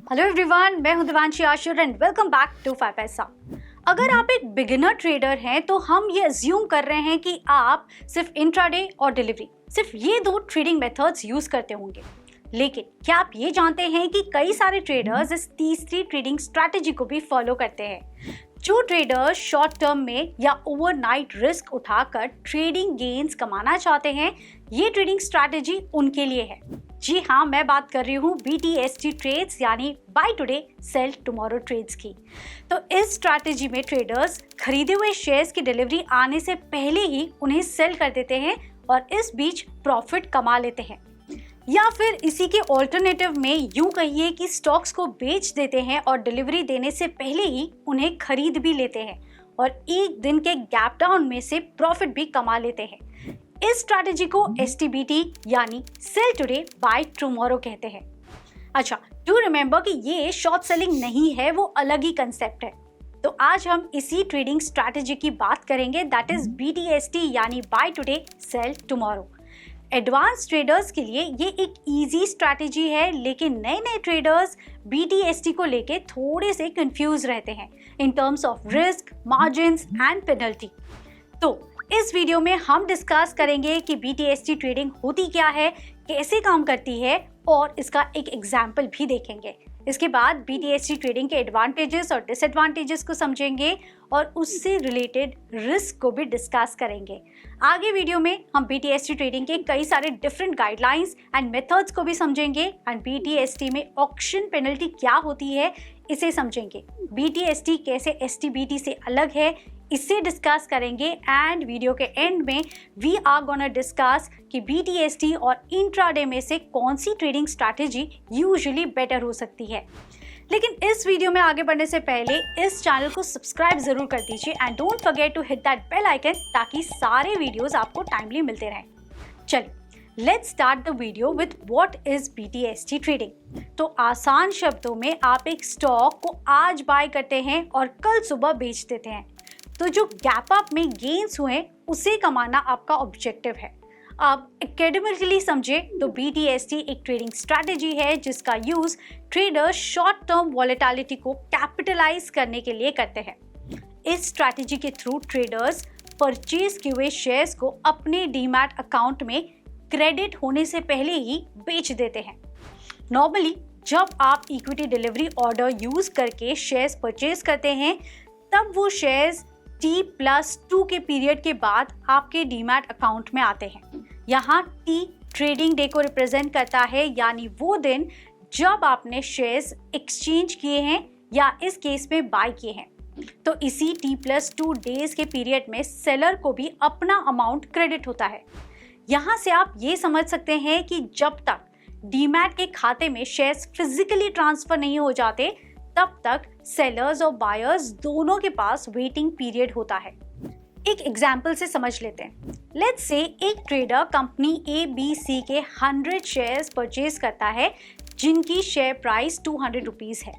Hello everyone, मैं हूं Divanshi Ashur and welcome back to 5 Paisa. अगर आप एक बिगिनर ट्रेडर हैं तो हम ये अज्यूम कर रहे हैं कि आप सिर्फ इंट्राडे और डिलीवरी, सिर्फ ये दो ट्रेडिंग मेथड्स यूज करते होंगे। लेकिन क्या आप ये जानते हैं कि कई सारे ट्रेडर्स इस तीसरी ट्रेडिंग स्ट्रैटेजी को भी फॉलो करते हैं। जो ट्रेडर्स शॉर्ट टर्म में या ओवरनाइट रिस्क उठाकर ट्रेडिंग गेन्स कमाना चाहते हैं, ये ट्रेडिंग स्ट्रैटेजी उनके लिए है। जी हाँ, मैं बात कर रही हूँ BTST ट्रेड्स यानी buy today sell tomorrow trades की। तो इस स्ट्रैटेजी में ट्रेडर्स खरीदे हुए शेयर्स की डिलीवरी आने से पहले ही उन्हें सेल कर देते हैं और इस बीच प्रॉफिट कमा लेते हैं, या फिर इसी के ऑल्टरनेटिव में यूं कहिए कि स्टॉक्स को बेच देते हैं और डिलीवरी देने से पहले ही उन्हें खरीद भी लेते हैं और एक दिन के गैप डाउन में से प्रॉफिट भी कमा लेते हैं। इस स्ट्रैटेजी को STBT यानी सेल टुडे बाय टुमारो कहते हैं। अच्छा, डू रिमेंबर कि ये शॉर्ट सेलिंग नहीं है, वो अलग ही कंसेप्ट है। तो आज हम इसी ट्रेडिंग स्ट्रैटेजी की बात करेंगे, दैट इज BTST यानी buy today sell tomorrow. Advance traders के लिए ये एक इजी स्ट्रैटेजी है, लेकिन नए नए ट्रेडर्स BTST को लेके थोड़े से कंफ्यूज रहते हैं in terms of risk, margins and penalty. तो इस वीडियो में हम डिस्कस करेंगे कि BTST ट्रेडिंग होती क्या है, कैसे काम करती है और इसका एक एग्जाम्पल भी देखेंगे। इसके बाद BTST ट्रेडिंग के एडवांटेजेस और डिसएडवांटेजेस को समझेंगे और उससे रिलेटेड रिस्क को भी डिस्कस करेंगे। आगे वीडियो में हम BTST ट्रेडिंग के कई सारे डिफरेंट गाइडलाइंस एंड मेथड्स को भी समझेंगे एंड BTST में ऑक्शन पेनल्टी क्या होती है इसे समझेंगे। BTST कैसे STBT से अलग है इसे डिस्कस करेंगे एंड वीडियो के एंड में वी आर गोना डिस्कस कि BTST और इंट्राडे में से कौन सी ट्रेडिंग स्ट्रैटेजी यूजुअली बेटर हो सकती है। लेकिन इस वीडियो में आगे बढ़ने से पहले इस चैनल को सब्सक्राइब जरूर कर दीजिए and don't forget to hit that bell icon ताकि सारे वीडियोस आपको टाइमली मिलते रहें। चलिए let's start the video with what is BTST trading. तो आसान शब्दों में आप एक स्टॉक को आज बाय करते हैं और कल सुबह बेच देते हैं, तो जो गैप अप में गेन्स हुए उसे कमाना आपका ऑब्जेक्टिव है। अब एकेडमिकली समझे तो BTST एक ट्रेडिंग स्ट्रैटेजी है जिसका use traders short term volatility को कैपिटलाइज करने के लिए करते हैं। इस स्ट्रैटेजी के थ्रू ट्रेडर्स परचेज किए हुए शेयर्स को अपने डीमैट अकाउंट में क्रेडिट होने से पहले ही बेच देते हैं। नॉर्मली जब आप इक्विटी डिलीवरी ऑर्डर यूज करके शेयर्स परचेज करते हैं तब वो शेयर्स T+2 के पीरियड के बाद आपके डीमैट अकाउंट में आते हैं। यहाँ T ट्रेडिंग डे को रिप्रेजेंट करता है, यानी वो दिन जब आपने शेयर्स एक्सचेंज किए हैं या इस केस में बाय किए हैं। तो इसी T+2 डेज के पीरियड में सेलर को भी अपना अमाउंट क्रेडिट होता है। यहाँ से आप ये समझ सकते हैं कि जब तक डीमैट के खाते में शेयर्स फिजिकली ट्रांसफर नहीं हो जाते तब तक सेलर्स और बायर्स दोनों के पास वेटिंग पीरियड होता है। एक एग्जाम्पल से समझ लेते हैं। लेट्स से एक ट्रेडर कंपनी ABC के 100 शेयर्स परचेज करता है जिनकी शेयर प्राइस 200 रुपीज़ है।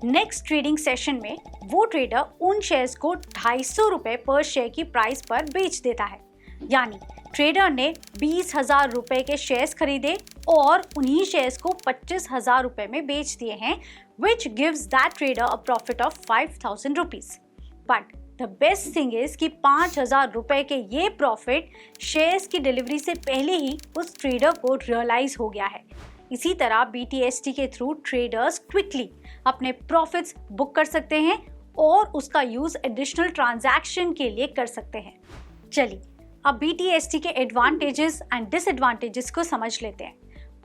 नेक्स्ट ट्रेडिंग सेशन में वो ट्रेडर उन शेयर्स को 250 रुपये पर शेयर की प्राइस पर बेच देता है। यानी ट्रेडर ने 20,000 रुपये के शेयर्स खरीदे और उन्हीं शेयर्स को 25,000 रुपये में बेच दिए हैं, which gives that trader a profit of 5,000 rupees. But the best thing is कि 5,000 रुपये के ये प्रॉफिट शेयर्स की डिलीवरी से पहले ही उस ट्रेडर को रियलाइज हो गया है। इसी तरह BTST के थ्रू ट्रेडर्स क्विकली अपने प्रॉफिट्स बुक कर सकते हैं और उसका यूज एडिशनल ट्रांजैक्शन के लिए कर सकते हैं। चलिए अब BTST के एडवांटेजेस एंड डिसएडवांटेजेस को समझ लेते हैं।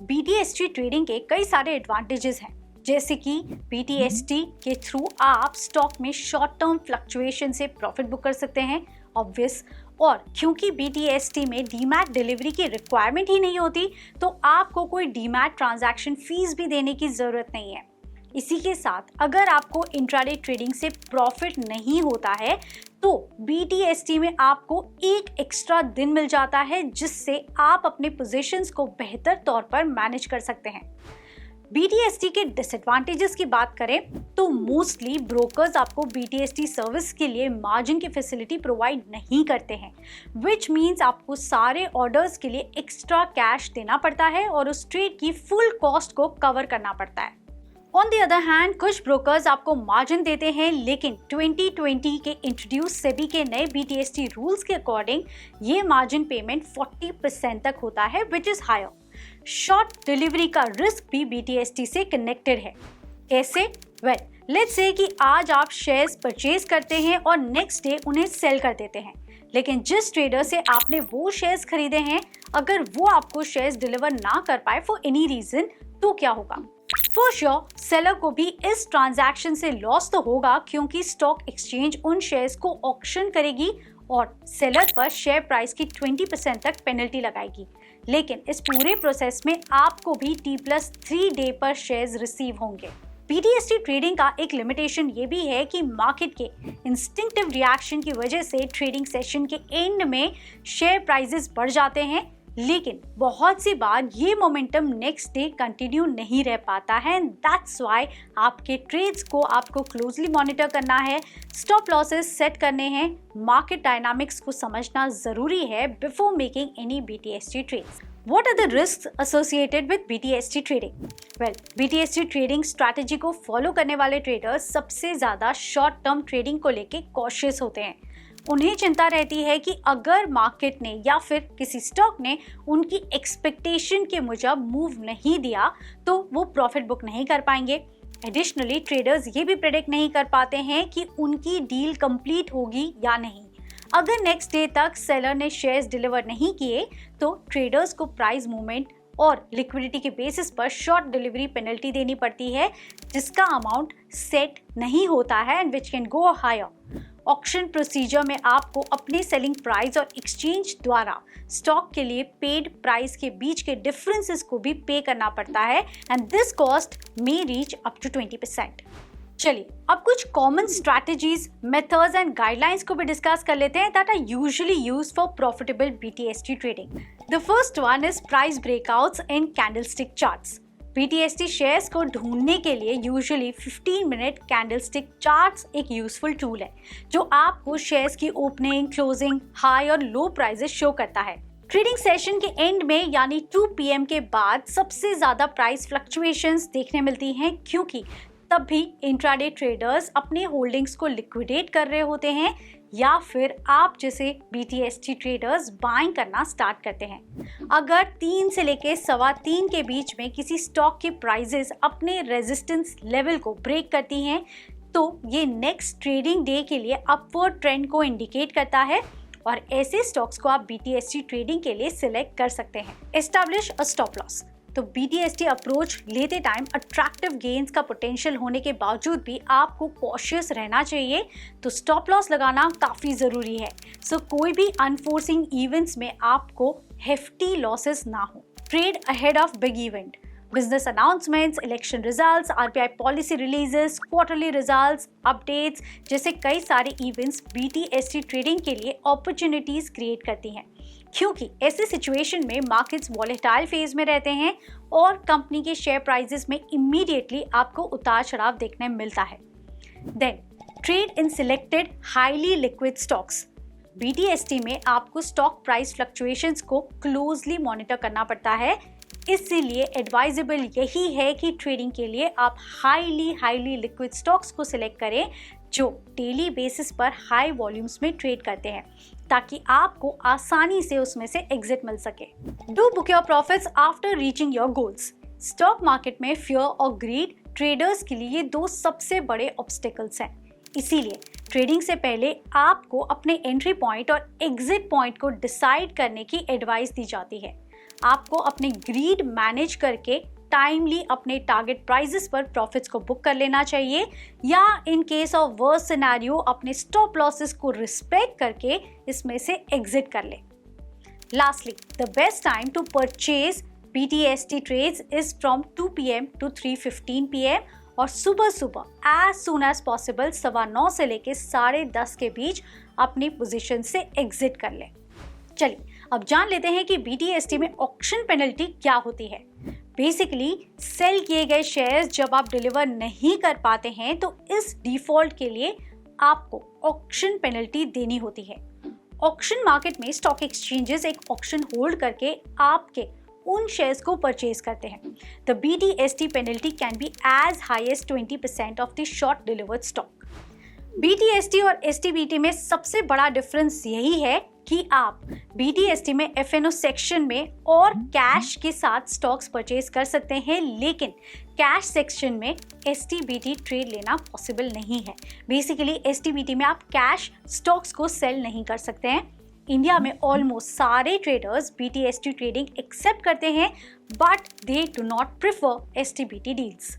BTST ट्रेडिंग के कई सारे एडवांटेजेस हैं, जैसे कि BTST के थ्रू आप स्टॉक में शॉर्ट टर्म फ्लक्चुएशन से प्रॉफिट बुक कर सकते हैं, ऑब्वियस। और क्योंकि BTST में डीमैट डिलीवरी की रिक्वायरमेंट ही नहीं होती तो आपको कोई डीमैट ट्रांजैक्शन फीस भी देने की ज़रूरत नहीं है। इसी के साथ अगर आपको इंट्राडे ट्रेडिंग से प्रॉफिट नहीं होता है तो BTST में आपको एक एक्स्ट्रा दिन मिल जाता है जिससे आप अपने पोजीशंस को बेहतर तौर पर मैनेज कर सकते हैं। BTST के डिसएडवांटेजेस की बात करें तो मोस्टली ब्रोकर्स आपको BTST सर्विस के लिए मार्जिन की फैसिलिटी प्रोवाइड नहीं करते हैं, विच मीन्स आपको सारे ऑर्डर्स के लिए एक्स्ट्रा कैश देना पड़ता है और उस ट्रेड की फुल कॉस्ट को कवर करना पड़ता है। ऑन द अदर हैंड कुछ ब्रोकर्स आपको मार्जिन देते हैं, लेकिन 2020 के इंट्रोड्यूस सेबी के नए BTST रूल्स के अकॉर्डिंग ये मार्जिन पेमेंट 40% तक होता है, which is higher. Short delivery का रिस्क भी BTST से कनेक्टेड है। कैसे? वेल, लेट्स से कि आज आप शेयर्स परचेज करते हैं और नेक्स्ट डे उन्हें सेल कर देते हैं, लेकिन जिस ट्रेडर से आपने वो शेयर्स खरीदे हैं, अगर वो आपको शेयर्स डिलीवर ना कर पाए फॉर एनी रीजन, तो क्या होगा? फॉर श्योर सेलर को भी इस ट्रांजैक्शन से लॉस तो होगा, क्योंकि स्टॉक एक्सचेंज उन शेयर्स को ऑक्शन करेगी और सेलर पर शेयर प्राइस की 20% तक पेनल्टी लगाएगी। लेकिन इस पूरे प्रोसेस में आपको भी T+3 डे पर शेयर्स रिसीव होंगे। BTST ट्रेडिंग का एक लिमिटेशन ये भी है कि मार्केट के इंस्टिंक्टिव रिएक्शन की वजह से ट्रेडिंग सेशन के एंड में शेयर प्राइसेस बढ़ जाते हैं, लेकिन बहुत सी बार ये मोमेंटम नेक्स्ट डे कंटिन्यू नहीं रह पाता है। दैट्स व्हाई आपके ट्रेड्स को आपको क्लोजली मॉनिटर करना है, स्टॉप लॉसेस सेट करने हैं, मार्केट डायनामिक्स को समझना जरूरी है before making any BTST trades. What are the risks associated with BTST trading? Well, BTST trading strategy को फॉलो करने वाले ट्रेडर्स सबसे ज़्यादा शॉर्ट टर्म ट्रेडिंग को लेके कॉशियस होते हैं। उन्हें चिंता रहती है कि अगर मार्केट ने या फिर किसी स्टॉक ने उनकी एक्सपेक्टेशन के मुजब मूव नहीं दिया तो वो प्रॉफिट बुक नहीं कर पाएंगे। एडिशनली ट्रेडर्स ये भी प्रेडिक्ट नहीं कर पाते हैं कि उनकी डील कंप्लीट होगी या नहीं। अगर नेक्स्ट डे तक सेलर ने शेयर्स डिलीवर नहीं किए तो ट्रेडर्स को प्राइस मूवमेंट और लिक्विडिटी के बेसिस पर शॉर्ट डिलीवरी पेनल्टी देनी पड़ती है, जिसका अमाउंट सेट नहीं होता है and which can go higher. Auction procedure में आपको अपने सेलिंग प्राइस और एक्सचेंज द्वारा स्टॉक के लिए पेड प्राइस के बीच के डिफरेंसेस को भी पे करना पड़ता है and this cost may reach up to 20%। चलिए अब कुछ common strategies, methods and guidelines को भी डिस्कस कर लेते हैं that are usually used for profitable BTST trading. The first one is price breakouts in candlestick charts. BTST shares को ढूंढने के लिए यूजुअली 15 मिनट कैंडलस्टिक चार्ट्स एक यूजफुल टूल है जो आपको शेयर्स की ओपनिंग, क्लोजिंग, हाई और लो प्राइसेस शो करता है। ट्रेडिंग सेशन के एंड में यानी 2 PM के बाद सबसे ज्यादा प्राइस फ्लक्चुएशंस देखने मिलती हैं, क्योंकि तब भी इंट्राडे ट्रेडर्स अपने होल्डिंग्स को लिक्विडेट कर रहे होते हैं या फिर आप जैसे BTST ट्रेडर्स बाइंग करना स्टार्ट करते हैं। अगर 3 से लेके 3.25 के बीच में किसी स्टॉक की प्राइसेस अपने रेजिस्टेंस लेवल को ब्रेक करती हैं तो ये नेक्स्ट ट्रेडिंग डे के लिए अपवर्ड ट्रेंड को इंडिकेट करता है और ऐसे स्टॉक्स को आप BTST ट्रेडिंग के लिए सिलेक्ट कर सकते हैं। Establish a stop loss. तो BTST अप्रोच लेते टाइम अट्रैक्टिव गेन्स का पोटेंशियल होने के बावजूद भी आपको कॉशियस रहना चाहिए, तो स्टॉप लॉस लगाना काफ़ी ज़रूरी है। सो कोई भी अनफोर्सिंग इवेंट्स में आपको हेफ्टी लॉसेस ना हो। Trade ahead of big event, business announcements, election results, RBI policy releases, quarterly results, updates जैसे कई सारे इवेंट्स BTST ट्रेडिंग के लिए अपॉर्चुनिटीज क्रिएट करती हैं, क्योंकि ऐसे सिचुएशन में मार्केट्स वॉलेटाइल फेज में रहते हैं और कंपनी के शेयर प्राइसेस में इमीडिएटली आपको उतार चढ़ाव देखने मिलता है। Then trade in selected highly liquid stocks. BTST में आपको स्टॉक प्राइस फ्लक्चुएशंस को क्लोजली मॉनिटर करना पड़ता है, इसीलिए एडवाइजेबल यही है कि ट्रेडिंग के लिए आप हाईली लिक्विड स्टॉक्स को सिलेक्ट करें जो डेली बेसिस पर हाई वॉल्यूम्स में ट्रेड करते हैं, ताकि आपको आसानी से उसमें से एग्जिट मिल सके। Do book your profits after reaching your goals. Stock market में फियर और ग्रीड ट्रेडर्स के लिए 2 सबसे बड़े ऑब्स्टेकल्स हैं, इसीलिए ट्रेडिंग से पहले आपको अपने एंट्री पॉइंट और एग्जिट पॉइंट को डिसाइड करने की एडवाइस दी जाती है। आपको अपने ग्रीड मैनेज करके टाइमली अपने टारगेट प्राइसेस पर प्रॉफिट्स को बुक कर लेना चाहिए, या in case of worst scenario अपने स्टॉप लॉसेस को रिस्पेक्ट करके इसमें से एग्जिट कर ले। Lastly, the best time to purchase BTST trades is from 2 PM to 3:15 PM और सुबह एज सून एज पॉसिबल 9:15 से लेके 10:30 के बीच अपनी पोजीशन से एग्जिट कर ले। चलिए अब जान लेते हैं कि BTST में ऑक्शन पेनल्टी क्या होती है। बेसिकली सेल किए गए शेयर्स जब आप डिलीवर नहीं कर पाते हैं तो इस डिफॉल्ट के लिए आपको ऑक्शन पेनल्टी देनी होती है। ऑक्शन मार्केट में स्टॉक एक्सचेंजेस एक ऑक्शन होल्ड करके आपके उन शेयर्स को परचेज करते हैं, the BTST penalty can be as high as 20% of the short delivered stock. BTST और STBT में सबसे बड़ा डिफरेंस यही है कि आप BTST में FNO सेक्शन में और कैश के साथ स्टॉक्स परचेज कर सकते हैं, लेकिन कैश सेक्शन में STBT ट्रेड लेना पॉसिबल नहीं है। बेसिकली STBT में आप कैश स्टॉक्स को सेल नहीं कर सकते हैं। इंडिया में ऑलमोस्ट सारे ट्रेडर्स BTST ट्रेडिंग एक्सेप्ट करते हैं, but they do not prefer STBT deals.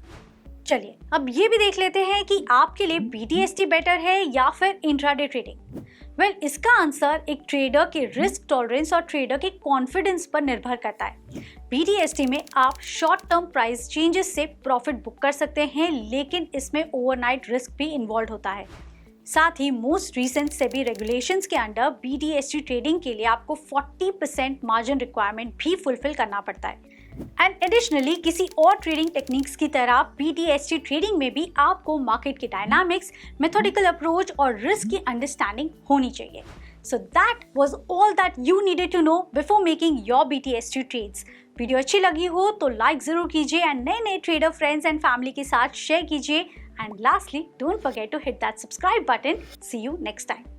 चलिए अब ये भी देख लेते हैं कि आपके लिए BTST बेटर है या फिर इंट्राडे ट्रेडिंग। वेल, इसका आंसर एक ट्रेडर के रिस्क टॉलरेंस और ट्रेडर के कॉन्फिडेंस पर निर्भर करता है। BTST में आप शॉर्ट टर्म प्राइस चेंजेस से प्रॉफिट बुक कर सकते हैं, लेकिन इसमें ओवरनाइट रिस्क भी इन्वॉल्व होता है। साथ ही मोस्ट रीसेंट सेबी रेगुलेशंस के अंडर BTST ट्रेडिंग के लिए आपको 40% मार्जिन रिक्वायरमेंट भी फुलफिल करना पड़ता है। एंड एडिशनली किसी और ट्रेडिंग टेक्निक्स की तरह BTST ट्रेडिंग में भी आपको मार्केट के डायनामिक्स, मेथोडिकल अप्रोच और रिस्क की अंडरस्टैंडिंग होनी चाहिए। So that was all that you needed to know before making your BTST trades. Video अच्छी लगी हो तो लाइक जरूर कीजिए एंड नए नए ट्रेडर फ्रेंड्स एंड फैमिली के साथ शेयर कीजिए। And lastly, don't forget to hit that subscribe button. See you next time.